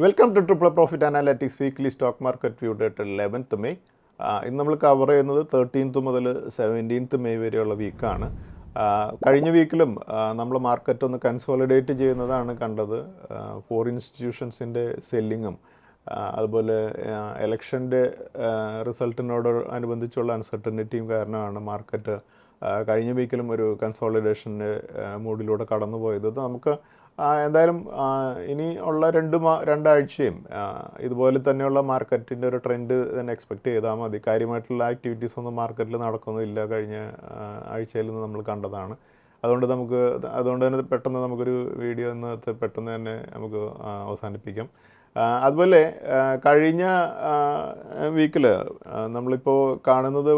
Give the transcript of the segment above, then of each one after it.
Welcome two triple profit analytics weekly stock market view date 11th May. ഇന്ന് നമ്മൾ cover ചെയ്യുന്നത് 13th മുതൽ 17th May വരെയുള്ള വീക്കാണ്. കഴിഞ്ഞ വീക്കിലും നമ്മൾ മാർക്കറ്റ് ഒന്ന് കൺസോളിഡേറ്റ് ചെയ്യുന്നതാണ് കണ്ടത്. ഫോറിൻ ഇൻസ്റ്റിറ്റ്യൂഷൻസിൻ്റെ സെല്ലിങ്ങും അതുപോലെ ഇലക്ഷൻ്റെ റിസൾട്ടിനോട് അനുബന്ധിച്ചുള്ള അൺസർട്ടനിറ്റിയും കാരണമാണ് മാർക്കറ്റ് കഴിഞ്ഞ വീക്കിലും ഒരു കൺസോളിഡേഷൻ്റെ മൂഡിലൂടെ കടന്നുപോയത്. നമുക്ക് എന്തായാലും ഇനി ഉള്ള രണ്ടാഴ്ചയും ഇതുപോലെ തന്നെയുള്ള മാർക്കറ്റിൻ്റെ ഒരു ട്രെൻഡ് തന്നെ എക്സ്പെക്റ്റ് ചെയ്താൽ മതി. കാര്യമായിട്ടുള്ള ആക്ടിവിറ്റീസ് ഒന്നും മാർക്കറ്റിൽ നടക്കുന്നില്ല, കഴിഞ്ഞ ആഴ്ചയിൽ നിന്ന് നമ്മൾ കണ്ടതാണ്. അതുകൊണ്ട് തന്നെ പെട്ടെന്ന് നമുക്കൊരു വീഡിയോ ഇന്നത്തെ പെട്ടെന്ന് തന്നെ നമുക്ക് അവസാനിപ്പിക്കാം. അതുപോലെ കഴിഞ്ഞ വീക്കിൽ നമ്മളിപ്പോൾ കാണുന്നത്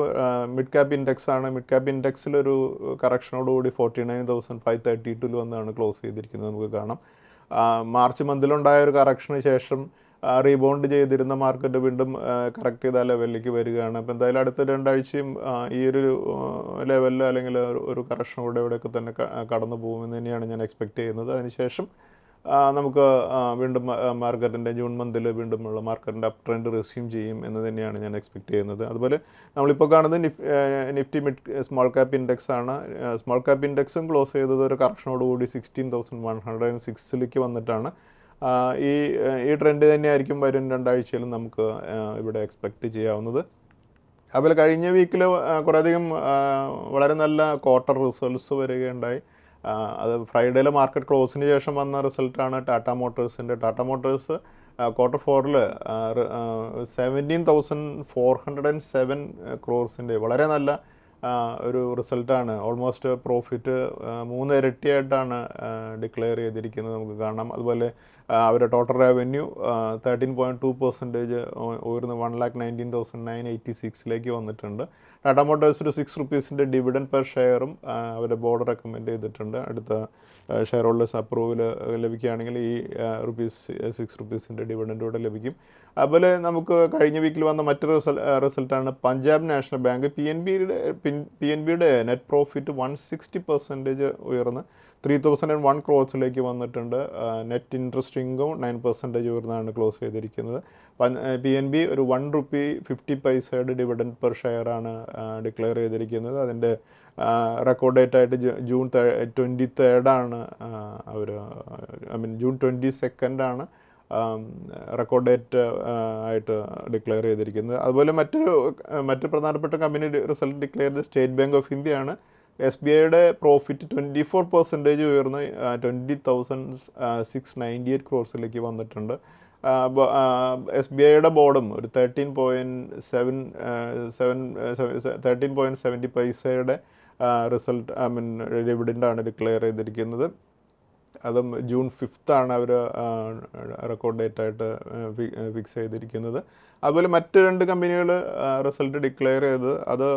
മിഡ് ക്യാപ്പ് ഇൻഡെക്സ് ആണ്. മിഡ് ക്യാപ്പ് ഇൻഡെക്സിലൊരു കറക്ഷനോടുകൂടി 49,532 വന്നാണ് ക്ലോസ് ചെയ്തിരിക്കുന്നത്. നമുക്ക് കാണാം മാർച്ച് മന്തിലുണ്ടായ ഒരു കറക്ഷന് ശേഷം റീബൗണ്ട് ചെയ്തിരുന്ന മാർക്കറ്റ് വീണ്ടും കറക്റ്റ് ചെയ്ത ലെവലിലേക്ക് വരികയാണ്. അപ്പോൾ എന്തായാലും അടുത്ത രണ്ടാഴ്ചയും ഈ ഒരു ലെവലിൽ അല്ലെങ്കിൽ ഒരു കറക്ഷനോടെ ഇവിടെയൊക്കെ തന്നെ കടന്നു പോകുമെന്ന് തന്നെയാണ് ഞാൻ എക്സ്പെക്റ്റ് ചെയ്യുന്നത്. അതിനുശേഷം നമുക്ക് വീണ്ടും മാർക്കറ്റിൻ്റെ ജൂൺ മന്തിൽ വീണ്ടുമുള്ള മാർക്കറ്റിൻ്റെ അപ് ട്രെൻഡ് റെസ്യൂം ചെയ്യും എന്ന് തന്നെയാണ് ഞാൻ എക്സ്പെക്റ്റ് ചെയ്യുന്നത്. അതുപോലെ നമ്മളിപ്പോൾ കാണുന്നത് Nifty mid small cap index ആണ്. സ്മോൾ ക്യാപ്പ് ഇൻഡെക്സും ക്ലോസ് ചെയ്തത് ഒരു കറക്ഷനോടുകൂടി 16,106 വന്നിട്ടാണ്. ഈ ട്രെൻഡ് തന്നെയായിരിക്കും വരും രണ്ടാഴ്ചയിലും നമുക്ക് ഇവിടെ എക്സ്പെക്റ്റ് ചെയ്യാവുന്നത്. അതുപോലെ കഴിഞ്ഞ വീക്കിൽ കുറേയധികം വളരെ നല്ല ക്വാർട്ടർ റിസൾട്ട്സ് വരികയുണ്ടായി. അത് ഫ്രൈഡേയിലെ മാർക്കറ്റ് ക്ലോസിന് ശേഷം വന്ന റിസൾട്ടാണ് ടാറ്റ മോട്ടോഴ്സ് ക്വാർട്ടർ 4 17,407 crores വളരെ നല്ല ഒരു റിസൾട്ടാണ്. ഓൾമോസ്റ്റ് പ്രോഫിറ്റ് 3 ഇരട്ടിയായിട്ടാണ് ഡിക്ലെയർ ചെയ്തിരിക്കുന്നത്, നമുക്ക് കാണാം. അതുപോലെ അവരുടെ ടോട്ടൽ റവന്യൂ 13.2% ഉയർന്ന് 1,19,986 വന്നിട്ടുണ്ട്. ടാറ്റ മോട്ടോഴ്സ് ഒരു 6 rupees ഡിവിഡൻഡ് പെർ ഷെയറും അവരുടെ ബോർഡ് റെക്കമെൻഡ് ചെയ്തിട്ടുണ്ട്. അടുത്ത ഷെയർ ഹോൾഡേഴ്സ് അപ്രൂവൽ ലഭിക്കുകയാണെങ്കിൽ ഈ 6 rupees ഡിവിഡൻഡൂടെ ലഭിക്കും. അതുപോലെ നമുക്ക് കഴിഞ്ഞ വീക്കിൽ വന്ന മറ്റൊരു റിസൾട്ടാണ് Punjab national bank. P N ബിയുടെ നെറ്റ് പ്രോഫിറ്റ് 160% ഉയർന്ന് 3,001 crores വന്നിട്ടുണ്ട്. നെറ്റ് ഇൻട്രസ്റ്റ് ഇൻകം 9% ഉയർന്നാണ് ക്ലോസ് ചെയ്തിരിക്കുന്നത്. പി എൻ ബി ഒരു 1 rupee 50 ഡിവിഡൻഡ് പെർ ഷെയറാണ് ഡിക്ലെയർ ചെയ്തിരിക്കുന്നത്. അതിൻ്റെ റെക്കോർഡ് ഡേറ്റ് ആയിട്ട് ജൂൺ 23 ജൂൺ 22 റെക്കോർഡ് ഡേറ്റ് ആയിട്ട് ഡിക്ലെയർ ചെയ്തിരിക്കുന്നത്. അതുപോലെ മറ്റു പ്രധാനപ്പെട്ട കമ്പനി റിസൾട്ട് ഡിക്ലെയർ ചെയ്ത് സ്റ്റേറ്റ് ബാങ്ക് ഓഫ് ഇന്ത്യയാണ്. എസ് ബി ഐയുടെ പ്രോഫിറ്റ് 24% ഉയർന്ന് 20,698 crores വന്നിട്ടുണ്ട്. എസ് ബി ഐയുടെ ബോർഡും ഒരു 13.70 റിസൾട്ട് ഡിവിഡൻഡാണ് ഡിക്ലെയർ ചെയ്തിരിക്കുന്നത്. അതും ജൂൺ 5 അവർ റെക്കോർഡ് ഡേറ്റ് ആയിട്ട് ഫിക്സ് ചെയ്തിരിക്കുന്നത്. അതുപോലെ മറ്റ് 2 കമ്പനികൾ റിസൾട്ട് ഡിക്ലെയർ ചെയ്ത് അത്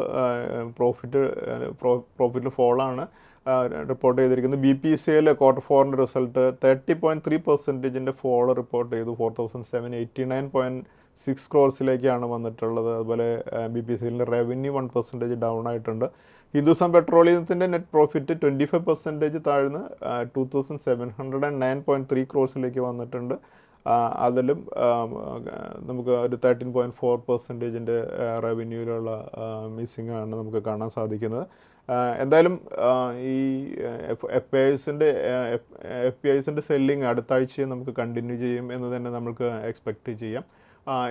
പ്രോഫിറ്റ് ഫോളാണ് റിപ്പോർട്ട് ചെയ്തിരിക്കുന്നത്. B P C L quarter 4 result 30.3% fall report ചെയ്തു. 4,789.6 crores വന്നിട്ടുള്ളത്. അതുപോലെ ബി പി സി എല്ലിൻ്റെ റവന്യൂ 1% ഡൗൺ ആയിട്ടുണ്ട്. ഹിന്ദുസ്ഥാൻ പെട്രോളിയത്തിൻ്റെ നെറ്റ് പ്രോഫിറ്റ് 25% താഴ്ന്ന് 2,709.3 crores വന്നിട്ടുണ്ട്. അതിലും നമുക്ക് ഒരു 13.4% റവന്യൂവിലുള്ള മിസ്സിംഗ് ആണ് നമുക്ക് കാണാൻ സാധിക്കുന്നത്. എന്തായാലും ഈ എഫ് പി ഐസിൻ്റെ സെല്ലിങ് അടുത്ത ആഴ്ചയും നമുക്ക് കണ്ടിന്യൂ ചെയ്യും എന്ന് തന്നെ നമുക്ക് എക്സ്പെക്റ്റ് ചെയ്യാം.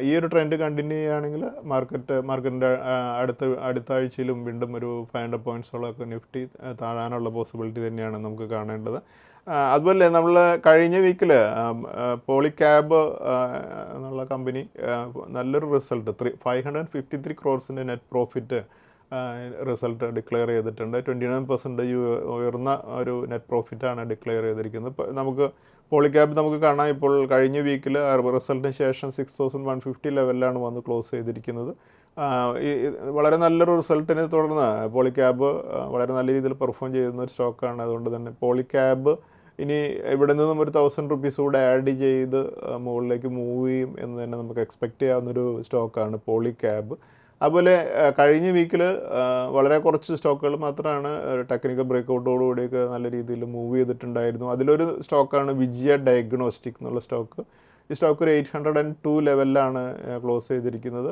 ഈ ഒരു ട്രെൻഡ് കണ്ടിന്യൂ ചെയ്യുകയാണെങ്കിൽ മാർക്കറ്റിൻ്റെ അടുത്ത ആഴ്ചയിലും വീണ്ടും ഒരു 500 points നിഫ്റ്റി താഴാനുള്ള പോസിബിലിറ്റി തന്നെയാണ് നമുക്ക് കാണേണ്ടത്. അതുപോലെ നമ്മൾ കഴിഞ്ഞ വീക്കിൽ പോളിക്യാബ് എന്നുള്ള കമ്പനി നല്ലൊരു result 553 crores net profit result declare ചെയ്തിട്ടുണ്ട്. 29% ഉയർന്ന ഒരു നെറ്റ് പ്രോഫിറ്റാണ് ഡിക്ലെയർ ചെയ്തിരിക്കുന്നത്. നമുക്ക് പോളിക്യാബ് നമുക്ക് കാണാം ഇപ്പോൾ കഴിഞ്ഞ വീക്കിൽ റിസൾട്ടിന് ശേഷം 6,150 ലെവലിലാണ് വന്ന് ക്ലോസ് ചെയ്തിരിക്കുന്നത്. വളരെ നല്ലൊരു റിസൾട്ടിനെ തുടർന്ന് പോളിക്യാബ് വളരെ നല്ല രീതിയിൽ പെർഫോം ചെയ്യുന്ന ഒരു സ്റ്റോക്കാണ്. അതുകൊണ്ട് തന്നെ പോളിക്യാബ് ഇനി ഇവിടെ നിന്നും ഒരു 1,000 rupees കൂടെ ആഡ് ചെയ്ത് മുകളിലേക്ക് മൂവ് ചെയ്യും എന്ന് തന്നെ നമുക്ക് എക്സ്പെക്റ്റ് ചെയ്യാവുന്നൊരു സ്റ്റോക്കാണ് പോളിക്യാബ്. അതുപോലെ കഴിഞ്ഞ വീക്കിൽ വളരെ കുറച്ച് സ്റ്റോക്കുകൾ മാത്രമാണ് ടെക്നിക്കൽ ബ്രേക്കൗട്ടോടുകൂടിയൊക്കെ നല്ല രീതിയിൽ മൂവ് ചെയ്തിട്ടുണ്ടായിരുന്നു. അതിലൊരു സ്റ്റോക്കാണ് വിജയ ഡയഗ്നോസ്റ്റിക് എന്നുള്ള സ്റ്റോക്ക്. ഈ സ്റ്റോക്ക് ഒരു 802 ലെവലിലാണ് ക്ലോസ് ചെയ്തിരിക്കുന്നത്.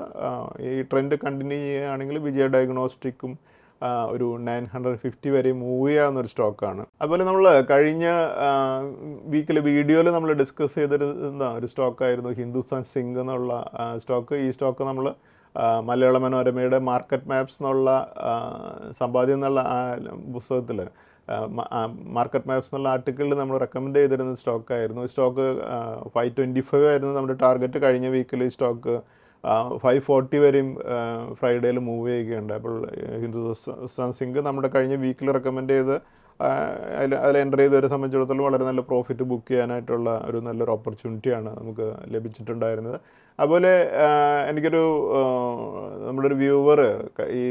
ഈ ട്രെൻഡ് കണ്ടിന്യൂ ചെയ്യുകയാണെങ്കിൽ വിജയ ഡയഗ്നോസ്റ്റിക്കും ഒരു 950 വരെ മൂവ് ചെയ്യാവുന്നൊരു സ്റ്റോക്കാണ്. അതുപോലെ നമ്മൾ കഴിഞ്ഞ വീക്കിൽ വീഡിയോയിൽ നമ്മൾ ഡിസ്കസ് ചെയ്തിരുന്ന ഒരു സ്റ്റോക്കായിരുന്നു ഹിന്ദുസ്ഥാൻ സിങ്ക് എന്നുള്ള സ്റ്റോക്ക്. ഈ സ്റ്റോക്ക് നമ്മൾ മലയാള മനോരമയുടെ മാർക്കറ്റ് മാപ്സ് എന്നുള്ള സമ്പാദ്യം എന്നുള്ള പുസ്തകത്തിൽ മാർക്കറ്റ് മാപ്സ് എന്നുള്ള ആർട്ടിക്കിളിൽ നമ്മൾ റെക്കമെൻഡ് ചെയ്തിരുന്ന സ്റ്റോക്കായിരുന്നു. ഈ സ്റ്റോക്ക് 525 ആയിരുന്നു നമ്മുടെ ടാർഗറ്റ്. കഴിഞ്ഞ വീക്കിൽ ഈ സ്റ്റോക്ക് 540 വരെയും ഫ്രൈഡേയിൽ മൂവ് ചെയ്യുകയുണ്ട്. അപ്പോൾ ഹിന്ദുസ്ഥാൻ സിങ്ക് നമ്മുടെ കഴിഞ്ഞ വീക്കിൽ റെക്കമെൻഡ് ചെയ്ത് അതിൽ എൻ്റർ ചെയ്തവരെ സംബന്ധിച്ചിടത്തോളം വളരെ നല്ല പ്രോഫിറ്റ് ബുക്ക് ചെയ്യാനായിട്ടുള്ള ഒരു നല്ലൊരു ഓപ്പർച്യൂണിറ്റിയാണ് നമുക്ക് ലഭിച്ചിട്ടുണ്ടായിരുന്നത്. അതുപോലെ എനിക്കൊരു നമ്മുടെ ഒരു വ്യൂവർ ഈ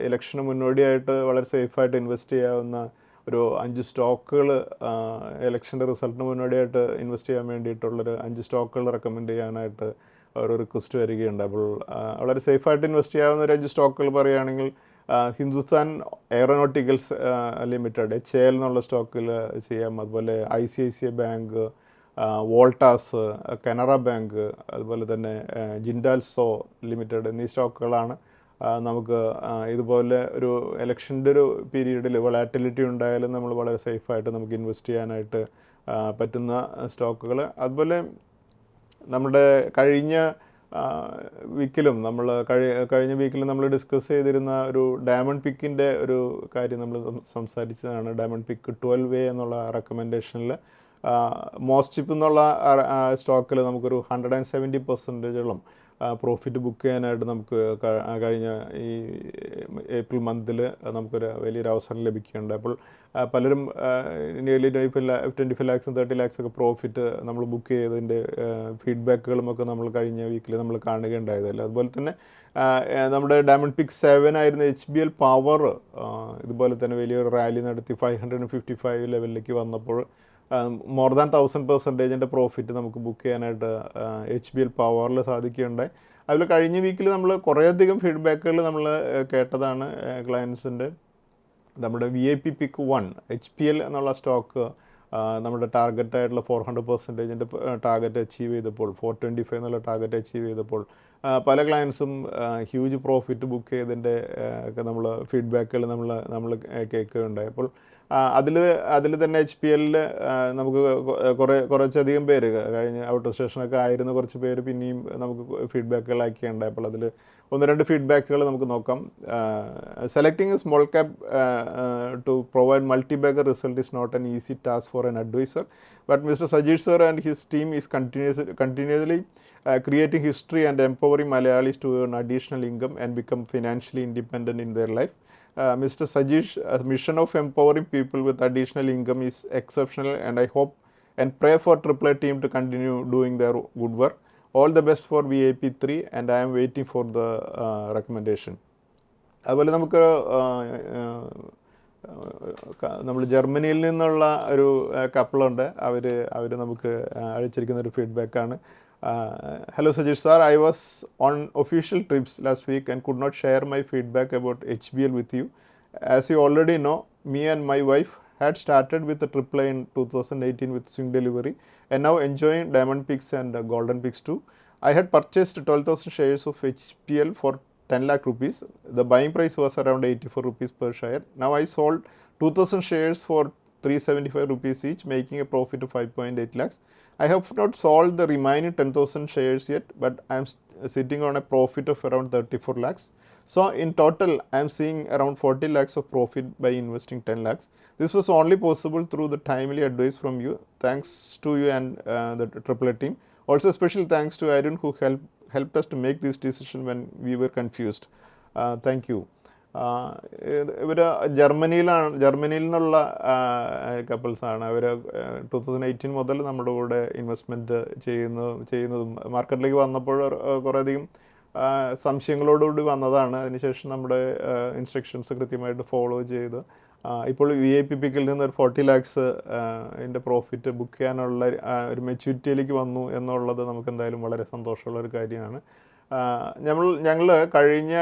ഇലക്ഷന് മുന്നോടിയായിട്ട് വളരെ സേഫായിട്ട് ഇൻവെസ്റ്റ് ചെയ്യാവുന്ന ഒരു 5 സ്റ്റോക്കുകൾ ഇലക്ഷൻ്റെ റിസൾട്ടിന് മുന്നോടിയായിട്ട് ഇൻവെസ്റ്റ് ചെയ്യാൻ വേണ്ടിയിട്ടുള്ളൊരു 5 സ്റ്റോക്കുകൾ റെക്കമെൻഡ് ചെയ്യാനായിട്ട് ഒരു റിക്വസ്റ്റ് വരികയുണ്ട്. അപ്പോൾ വളരെ സേഫായിട്ട് ഇൻവെസ്റ്റ് ചെയ്യാവുന്ന ഒരു 5 സ്റ്റോക്കുകൾ പറയുകയാണെങ്കിൽ ഹിന്ദുസ്ഥാൻ എയറോനോട്ടിക്കൽസ് ലിമിറ്റഡ് HAL എന്നുള്ള സ്റ്റോക്കിൽ ചെയ്യാം. അതുപോലെ ICICI bank, Voltas, Canara bank, അതുപോലെ തന്നെ ജിൻഡാൽസോ ലിമിറ്റഡ് എന്നീ സ്റ്റോക്കുകളാണ് നമുക്ക് ഇതുപോലെ ഒരു ഇലക്ഷൻ്റെ ഒരു പീരീഡിൽ വൊളാറ്റിലിറ്റി ഉണ്ടായാലും നമ്മൾ വളരെ സേഫായിട്ട് നമുക്ക് ഇൻവെസ്റ്റ് ചെയ്യാനായിട്ട് പറ്റുന്ന സ്റ്റോക്കുകൾ. അതുപോലെ നമ്മുടെ കഴിഞ്ഞ വീക്കിലും കഴിഞ്ഞ വീക്കിലും നമ്മൾ ഡിസ്കസ് ചെയ്തിരുന്ന ഒരു ഡയമണ്ട് പിക്കിൻ്റെ ഒരു കാര്യം നമ്മൾ സംസാരിച്ചതാണ്. ഡയമണ്ട് പിക്ക് 12A എന്നുള്ള റെക്കമെൻഡേഷനിൽ മോസ്റ്റിപ്പ് എന്നുള്ള സ്റ്റോക്കിൽ നമുക്കൊരു 170% പ്രോഫിറ്റ് ബുക്ക് ചെയ്യാനായിട്ട് നമുക്ക് കഴിഞ്ഞ ഈ ഏപ്രിൽ മന്തിൽ നമുക്കൊരു വലിയൊരു അവസരം ലഭിക്കുകയുണ്ട്. അപ്പോൾ പലരും നിയർലി 25 lakhs 30 lakhs ഒക്കെ പ്രോഫിറ്റ് നമ്മൾ ബുക്ക് ചെയ്തതിൻ്റെ ഫീഡ്ബാക്കുകളുമൊക്കെ നമ്മൾ കഴിഞ്ഞ വീക്കിൽ നമ്മൾ കാണുകയുണ്ടായതല്ല. അതുപോലെ തന്നെ നമ്മുടെ ഡയമണ്ട് പിക്ക് 7 ആയിരുന്ന HBL പവർ ഇതുപോലെ തന്നെ വലിയൊരു റാലി നടത്തി 555 ലെവലിലേക്ക് വന്നപ്പോൾ മോർ ദാൻ 1000% പ്രോഫിറ്റ് നമുക്ക് ബുക്ക് ചെയ്യാനായിട്ട് HBL പവറിൽ സാധിക്കുകയുണ്ടായി. അതിൽ കഴിഞ്ഞ വീക്കിൽ നമ്മൾ കുറേയധികം ഫീഡ്ബാക്കുകൾ നമ്മൾ കേട്ടതാണ് ക്ലയൻസിൻ്റെ. നമ്മുടെ VIP പിക്ക് 1 HPL എന്നുള്ള സ്റ്റോക്ക് നമ്മുടെ ടാർഗറ്റായിട്ടുള്ള 400% ടാർഗറ്റ് അച്ചീവ് ചെയ്തപ്പോൾ 425 എന്നുള്ള ടാർഗറ്റ് അച്ചീവ് ചെയ്തപ്പോൾ പല ക്ലയൻസും ഹ്യൂജ് പ്രോഫിറ്റ് ബുക്ക് ചെയ്തതിൻ്റെ ഒക്കെ നമ്മൾ ഫീഡ്ബാക്കുകൾ നമ്മൾ കേൾക്കുകയുണ്ടായി. അപ്പോൾ അതിൽ തന്നെ HPL നമുക്ക് കുറച്ചധികം പേര് കഴിഞ്ഞ ഔട്ട് സ്റ്റേഷനൊക്കെ ആയിരുന്ന കുറച്ച് പേര് പിന്നെയും നമുക്ക് ഫീഡ്ബാക്കുകളാക്കിയുണ്ടായി. അപ്പോൾ അതിൽ 1-2 ഫീഡ്ബാക്കുകൾ നമുക്ക് നോക്കാം. Selecting a small cap to provide multi bagger result is not an easy task for an advisor, but Mr. Sajeesh sir and his team is continuously creating history and empowering Malayalis to earn additional income and become financially independent in their life. Mr. Sajesh's mission of empowering people with additional income is exceptional, and I hope and pray for AAA team to continue doing their good work. All the best for VIP 3, and I am waiting for the recommendation. അതുപോലെ നമുക്ക് നമ്മൾ ജർമ്മനിയിൽ നിന്നുള്ള ഒരു കപ്പിളുണ്ട്. അവർ നമുക്ക് അയച്ചിരിക്കുന്ന ഒരു ഫീഡ്ബാക്കാണ്. Hello Sajeesh sir, I was on official trips last week and could not share my feedback about HBL with you. As you already know, me and my wife had started with the AAA in 2018 with Swing Delivery and now enjoying Diamond Picks and Golden Picks too. I had purchased 12,000 shares of HPL for 10 lakh rupees. The buying price was around 84 rupees per share. Now I sold 2,000 shares for 375 rupees each, making a profit of 5.8 lakhs. I have not sold the remaining 10,000 shares yet, but I am sitting on a profit of around 34 lakhs. So in total, I am seeing around 40 lakhs of profit by investing 10 lakhs. This was only possible through the timely advice from you. Thanks to you and the AAA team. Also special thanks to Arun who helped us to make this decision when we were confused. Thank you. ഇവർ ജർമ്മനിയിൽ നിന്നുള്ള കപ്പിൾസാണ്. അവർ 2018 മുതൽ നമ്മുടെ കൂടെ investment ചെയ്യുന്നതും മാർക്കറ്റിലേക്ക് വന്നപ്പോൾ കുറേയധികം സംശയങ്ങളോടുകൂടി വന്നതാണ്. അതിനുശേഷം നമ്മുടെ ഇൻസ്ട്രക്ഷൻസ് കൃത്യമായിട്ട് ഫോളോ ചെയ്ത് ഇപ്പോൾ VIP പിക്കിൽ നിന്ന് ഒരു 40 lakhs ഇതിൻ്റെ പ്രോഫിറ്റ് ബുക്ക് ചെയ്യാനുള്ള ഒരു മെച്യൂരിറ്റിയിലേക്ക് വന്നു എന്നുള്ളത് നമുക്ക് എന്തായാലും വളരെ സന്തോഷമുള്ള ഒരു കാര്യമാണ്. ഞങ്ങൾ കഴിഞ്ഞ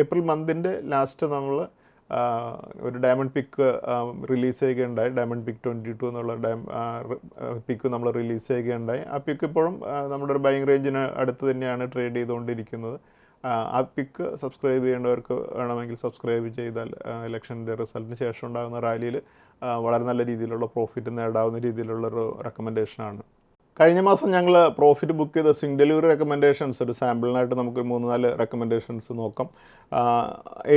ഏപ്രിൽ മന്തിൻ്റെ ലാസ്റ്റ് നമ്മൾ ഒരു ഡയമണ്ട് പിക്ക് റിലീസ് ചെയ്യുകയുണ്ടായി. ഡയമണ്ട് പിക്ക് 22 എന്നുള്ള പിക്ക് നമ്മൾ റിലീസ് ചെയ്യുകയുണ്ടായി. ആ പിക്ക് ഇപ്പോഴും നമ്മുടെ ഒരു ബൈങ് റേഞ്ചിന് അടുത്ത് തന്നെയാണ് ട്രേഡ് ചെയ്തുകൊണ്ടിരിക്കുന്നത്. ആ പിക്ക് സബ്സ്ക്രൈബ് ചെയ്യേണ്ടവർക്ക് വേണമെങ്കിൽ സബ്സ്ക്രൈബ് ചെയ്താൽ ഇലക്ഷൻ്റെ റിസൾട്ടിന് ശേഷം ഉണ്ടാകുന്ന റാലിയിൽ വളരെ നല്ല രീതിയിലുള്ള പ്രോഫിറ്റ് നേടാവുന്ന രീതിയിലുള്ളൊരു റെക്കമെൻഡേഷനാണ്. കഴിഞ്ഞ മാസം ഞങ്ങൾ പ്രോഫിറ്റ് ബുക്ക് ചെയ്ത സ്വിംഗ് ഡെലിവറി റെക്കമെൻഡേഷൻസ് ഒരു സാമ്പിളിനായിട്ട് നമുക്ക് 3-4 റെക്കമെൻഡേഷൻസ് നോക്കാം.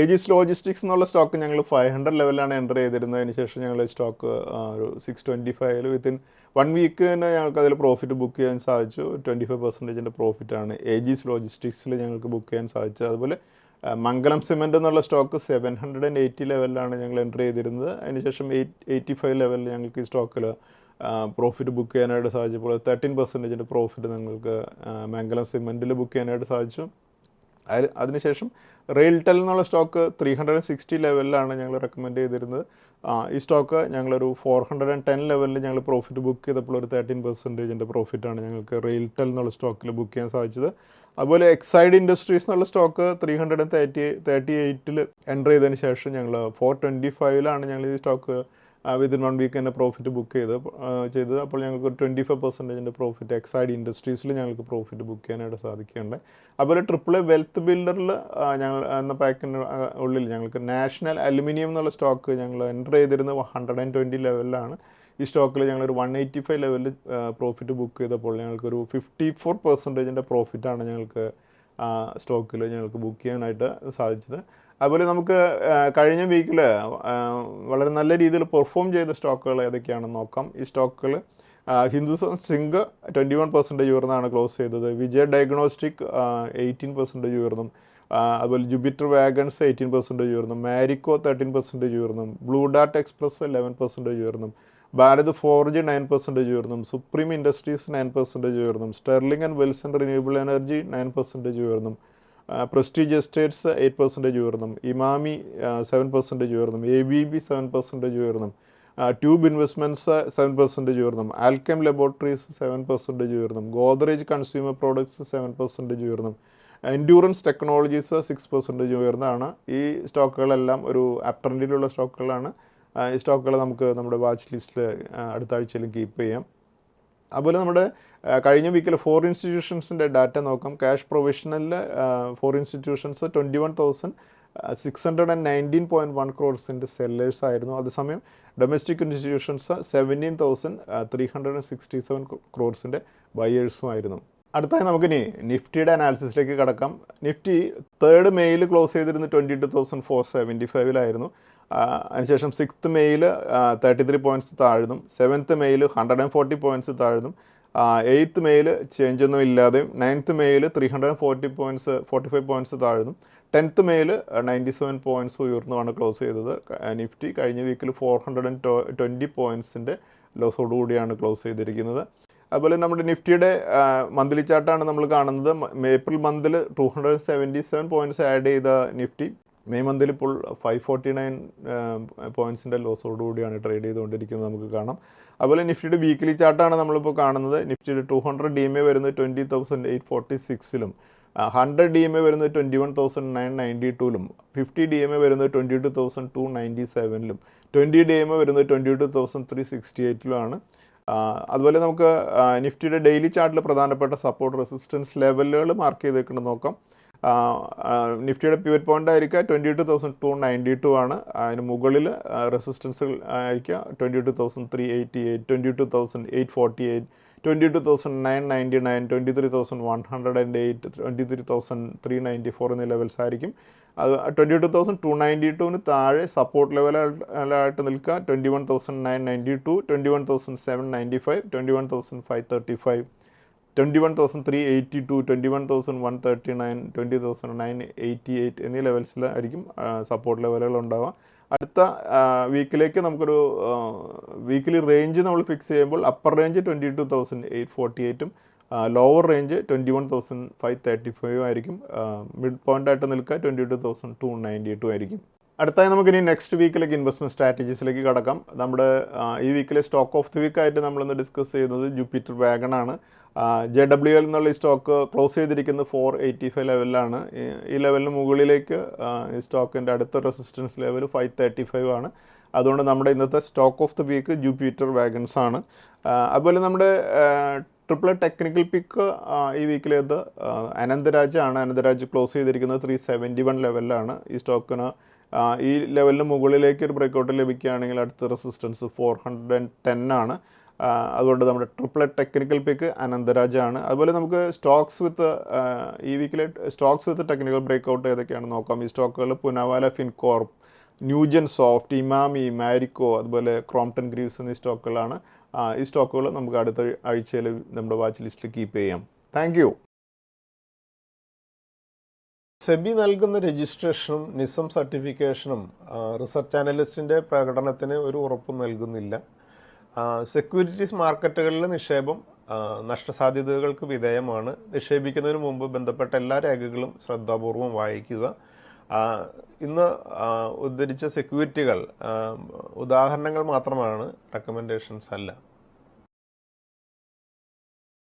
ഏജീസ് ലോജിസ്റ്റിക്സ് എന്നുള്ള സ്റ്റോക്ക് ഞങ്ങൾ 500 ലെവലിലാണ് എൻ്റർ ചെയ്തിരുന്നത്. അതിന് ശേഷം ഞങ്ങൾ സ്റ്റോക്ക് ഒരു 625 വിത്തിൻ 1 വീക്ക് തന്നെ ഞങ്ങൾക്ക് അതിൽ പ്രോഫിറ്റ് ബുക്ക് ചെയ്യാൻ സാധിച്ചു. 25% പ്രോഫിറ്റാണ് ഏജീസ് ലോജിസ്റ്റിക്സിൽ ഞങ്ങൾക്ക് ബുക്ക് ചെയ്യാൻ സാധിച്ചത്. അതുപോലെ മംഗലം സിമെൻ്റ് എന്നുള്ള സ്റ്റോക്ക് 780 ലെവലിലാണ് ഞങ്ങൾ എൻ്റർ ചെയ്തിരുന്നത്. അതിനുശേഷം 885 ലെവലിൽ ഞങ്ങൾക്ക് ഈ സ്റ്റോക്കിൽ പ്രോഫിറ്റ് ബുക്ക് ചെയ്യാനായിട്ട് സാധിച്ചപ്പോൾ 13% പ്രോഫിറ്റ് നിങ്ങൾക്ക് മംഗലം സിമെൻറ്റിൽ ബുക്ക് ചെയ്യാനായിട്ട് സാധിച്ചു. അതിനുശേഷം റെയിൽടെൽ എന്നുള്ള സ്റ്റോക്ക് 360 ലെവലിലാണ് ഞങ്ങൾ റെക്കമെൻഡ് ചെയ്തിരുന്നത്. ഈ സ്റ്റോക്ക് ഞങ്ങളൊരു 410 ലെവലിൽ ഞങ്ങൾ പ്രോഫിറ്റ് ബുക്ക് ചെയ്തപ്പോൾ ഒരു 13% പ്രോഫിറ്റാണ് ഞങ്ങൾക്ക് റെയിൽടെൽ എന്നുള്ള സ്റ്റോക്കിൽ ബുക്ക് ചെയ്യാൻ സാധിച്ചത്. അതുപോലെ എക്സൈഡ് ഇൻഡസ്ട്രീസ് എന്നുള്ള സ്റ്റോക്ക് 338 എൻ്റർ ചെയ്തതിന് ശേഷം ഞങ്ങൾ 425 ഞങ്ങൾ ഈ സ്റ്റോക്ക് വിത്തിൻ 1 വീക്ക് തന്നെ പ്രോഫിറ്റ് ബുക്ക് ചെയ്തത്. അപ്പോൾ ഞങ്ങൾക്ക് ഒരു 25% പ്രോഫിറ്റ് എക്സൈഡ് ഇൻഡസ്ട്രീസിൽ ഞങ്ങൾക്ക് പ്രോഫിറ്റ് ബുക്ക് ചെയ്യാനായിട്ട് സാധിക്കുകയുണ്ട്. അതുപോലെ ട്രിപ്പിൾ വെൽത്ത് ബിൽഡറിൽ ഞങ്ങൾ എന്ന പാക്കിന് ഉള്ളിൽ ഞങ്ങൾക്ക് നാഷണൽ അലുമിനിയം എന്നുള്ള സ്റ്റോക്ക് ഞങ്ങൾ എൻ്റർ ചെയ്തിരുന്നത് 120 ലെവലിലാണ്. ഈ സ്റ്റോക്കിൽ ഞങ്ങളൊരു 185 ലെവലിൽ പ്രോഫിറ്റ് ബുക്ക് ചെയ്തപ്പോൾ ഞങ്ങൾക്കൊരു 54% പ്രോഫിറ്റാണ് ഞങ്ങൾക്ക് സ്റ്റോക്കിൽ ഞങ്ങൾക്ക് ബുക്ക് ചെയ്യാനായിട്ട് സാധിച്ചത്. അതുപോലെ നമുക്ക് കഴിഞ്ഞ വീക്കിൽ വളരെ നല്ല രീതിയിൽ പെർഫോം ചെയ്ത സ്റ്റോക്കുകൾ ഏതൊക്കെയാണെന്ന് നോക്കാം. ഈ സ്റ്റോക്കുകൾ ഹിന്ദുസ്ഥാൻ സിങ്ക് 21% ഉയർന്നാണ് ക്ലോസ് ചെയ്തത്. വിജയ് ഡയഗ്നോസ്റ്റിക് 18% ഉയർന്നും. അതുപോലെ ജുപിറ്റർ വാഗൺസ് 18% ഉയർന്നും. മാരിക്കോ 13% ഉയർന്നും. ബ്ലൂ ഡാർട്ട് എക്സ്പ്രസ് 11% ഉയർന്നും. ഭാരത് ഫോർജ് 9% ഉയർന്നും. സുപ്രീം ഇൻഡസ്ട്രീസ് 9% ഉയർന്നും. Sterling and Wilson Renewable Energy 9% ഉയർന്നും. പ്രസ്റ്റീജ് എസ്റ്റേറ്റ്സ് 8% ഉയർന്നും. ഇമാമി 7% ഉയർന്നും. ABB 7% ഉയർന്നും. ട്യൂബ് ഇൻവെസ്റ്റ്മെൻറ്റ്സ് 7% ഉയർന്നും. ആൽക്കെം ലബോറട്ടറീസ് 7% ഉയർന്നും. ഗോദ്രേജ് കൺസ്യൂമർ പ്രോഡക്ട്സ് 7% ഉയർന്നും. എൻഡ്യൂറൻസ് ടെക്നോളജീസ് 6% ഉയർന്നതാണ്. ഈ സ്റ്റോക്കുകളെല്ലാം ഒരു അപ് ട്രെൻഡിലുള്ള സ്റ്റോക്കുകളാണ്. ഈ സ്റ്റോക്കുകൾ നമുക്ക് നമ്മുടെ വാച്ച് ലിസ്റ്റിൽ അടുത്ത ആഴ്ചയിലും കീപ്പ് ചെയ്യാം. അതുപോലെ നമ്മുടെ കഴിഞ്ഞ വീക്കിൽ 4 ഇൻസ്റ്റിറ്റ്യൂഷൻസിൻ്റെ ഡാറ്റ നോക്കാം. ക്യാഷ് പ്രൊവിഷനിൽ 4 ഇൻസ്റ്റിറ്റ്യൂഷൻസ് 21,619.1 ക്രോർസിൻ്റെ സെല്ലേഴ്സ് ആയിരുന്നു. അതേസമയം ഡൊമസ്റ്റിക് ഇൻസ്റ്റിറ്റ്യൂഷൻസ് 17,367 ക്രോർസിൻ്റെ ബയേഴ്സും ആയിരുന്നു. അടുത്തായി നമുക്കിനി നിഫ്റ്റിയുടെ അനാലിസിസിലേക്ക് കടക്കാം. നിഫ്റ്റി 3rd മെയ്യിൽ ക്ലോസ് ചെയ്തിരുന്നത് 22,475 അതിനുശേഷം 6th മെയ്യിൽ 33 പോയിൻറ്റ്സ് താഴ്ന്നും. 7th മെയ്യിൽ 140 പോയിൻറ്റ്സ് താഴ്ന്നും. 8th മെയ്യിൽ ചേഞ്ച് ഒന്നും ഇല്ലാതെയും 9th മെയ്യിൽ 345 പോയിൻറ്റ്സ് താഴ്ന്നും. 10th മെയ്യിൽ 97 പോയിൻറ്റ്സ് ഉയർന്നുമാണ് ക്ലോസ് ചെയ്തത്. നിഫ്റ്റി കഴിഞ്ഞ വീക്കിൽ 420 പോയിൻറ്റ്സിൻ്റെ ലോസോടുകൂടിയാണ് ക്ലോസ് ചെയ്തിരിക്കുന്നത്. അതുപോലെ നമ്മുടെ നിഫ്റ്റിയുടെ മന്ത്ലി ചാർട്ടാണ് നമ്മൾ കാണുന്നത്. ഏപ്രിൽ മന്തിൽ 277 പോയിൻറ്റ്സ് ആഡ് ചെയ്ത നിഫ്റ്റി മെയ് മന്തിൽ ഇപ്പോൾ 549 പോയിൻറ്റ്സിൻ്റെ ലോസോടുകൂടിയാണ് ട്രേഡ് ചെയ്തുകൊണ്ടിരിക്കുന്നത് നമുക്ക് കാണാം. അതുപോലെ നിഫ്റ്റിയുടെ വീക്കിലി ചാർട്ടാണ് നമ്മളിപ്പോൾ കാണുന്നത്. നിഫ്റ്റിയുടെ 200 DMA വരുന്നത് 20,846 100 DMA വരുന്നത് 21,992 50 DMA വരുന്നത് 22,297 20 DMA വരുന്നത് 22,368 അതുപോലെ നമുക്ക് നിഫ്റ്റിയുടെ ഡെയിലി ചാർട്ടിൽ പ്രധാനപ്പെട്ട സപ്പോർട്ട് റെസിസ്റ്റൻസ് ലെവലുകൾ മാർക്ക് ചെയ്തേക്കുന്നത് നോക്കാം. നിഫ്റ്റിയുടെ പിവറ്റ് പോയിൻ്റ് ആയിരിക്കുക 22,292 അതിന് മുകളിൽ റെസിസ്റ്റൻസുകൾ ആയിരിക്കുക 22,388 22,848 22,999 23,108 23,394 എന്നീ ലെവൽസ് ആയിരിക്കും. അത് 22,292 താഴെ സപ്പോർട്ട് ലെവലായിട്ട് നിൽക്കുക 21,992 21,795 21,535 21,382 21,139 20,988 എന്നീ ലെവൽസിലായിരിക്കും സപ്പോർട്ട് ലെവലുകൾ ഉണ്ടാവുക. അടുത്ത വീക്കിലേക്ക് നമുക്കൊരു വീക്കിലി റേഞ്ച് നമ്മൾ ഫിക്സ് ചെയ്യുമ്പോൾ അപ്പർ റേഞ്ച് 22,848 ലോവർ റേഞ്ച് 21,535 ആയിരിക്കും. മിഡ് പോയിൻ്റ് ആയിട്ട് നിൽക്കുക 22,292 ആയിരിക്കും. അടുത്തായി നമുക്കിനി നെക്സ്റ്റ് വീക്കിലേക്ക് ഇൻവെസ്റ്റ്മെൻറ്റ് സ്ട്രാറ്റജീസിലേക്ക് കടക്കാം. നമ്മുടെ ഈ വീക്കിലെ സ്റ്റോക്ക് ഓഫ് ദി വീക്ക് ആയിട്ട് നമ്മളിന്ന് ഡിസ്കസ് ചെയ്യുന്നത് ജൂപ്പിറ്റർ വാഗൺ ആണ്. JWL എന്നുള്ള ഈ സ്റ്റോക്ക് ക്ലോസ് ചെയ്തിരിക്കുന്നത് 485 ലെവലിലാണ്. ഈ ലെവലിന് മുകളിലേക്ക് ഈ സ്റ്റോക്കിൻ്റെ അടുത്ത റെസിസ്റ്റൻസ് ലെവൽ 535 ആണ്. അതുകൊണ്ട് നമ്മുടെ ഇന്നത്തെ stock of the week Jupiter Wagons ആണ്. അതുപോലെ നമ്മുടെ ട്രിപ്പിൾ ടെക്നിക്കൽ പിക്ക് ഈ വീക്കിലേത് അനന്തരാജ് ആണ്. അനന്തരാജ് ക്ലോസ് ചെയ്തിരിക്കുന്നത് 371 ലെവലിലാണ്. ഈ സ്റ്റോക്കിന് ഈ ലെവലിന് മുകളിലേക്ക് ഒരു ബ്രേക്കൗട്ട് ലഭിക്കുകയാണെങ്കിൽ അടുത്ത റെസിസ്റ്റൻസ് 410 ആണ്. അതുകൊണ്ട് നമ്മുടെ ട്രിപ്പിൾ ടെക്നിക്കൽ പിക്ക് അനന്തരാജ് ആണ്. അതുപോലെ നമുക്ക് സ്റ്റോക്സ് വിത്ത് ഈ വീക്കിലെ സ്റ്റോക്സ് വിത്ത് ടെക്നിക്കൽ ബ്രേക്കൗട്ട് ഏതൊക്കെയാണെന്ന് നോക്കാം. ഈ സ്റ്റോക്കുകൾ പുനാവാല ഫിൻകോർപ്പ്, ന്യൂജൻ സോഫ്റ്റ്, ഇമാമി, മാരിക്കോ, അതുപോലെ ക്രോംപ്ടൺ ഗ്രീവ്സ് എന്നീ സ്റ്റോക്കുകളാണ്. ഈ സ്റ്റോക്കുകൾ നമുക്ക് അടുത്ത ആഴ്ചയിൽ നമ്മുടെ വാച്ച് ലിസ്റ്റിൽ കീപ്പ് ചെയ്യാം. Thank you. സെബി നൽകുന്ന രജിസ്ട്രേഷനും നിസം സർട്ടിഫിക്കേഷനും റിസർച്ച് അനലിസ്റ്റിൻ്റെ പ്രകടനത്തിന് ഒരു ഉറപ്പും നൽകുന്നില്ല. സെക്യൂരിറ്റീസ് മാർക്കറ്റുകളിലെ നിക്ഷേപം നഷ്ടസാധ്യതകൾക്ക് വിധേയമാണ്. നിക്ഷേപിക്കുന്നതിന് മുമ്പ് ബന്ധപ്പെട്ട എല്ലാ രേഖകളും ശ്രദ്ധാപൂർവം വായിക്കുക. ഇന്ന് ഉദ്ധരിച്ച സെക്യൂരിറ്റികൾ ഉദാഹരണങ്ങൾ മാത്രമാണ്, റെക്കമെൻഡേഷൻസ് അല്ല.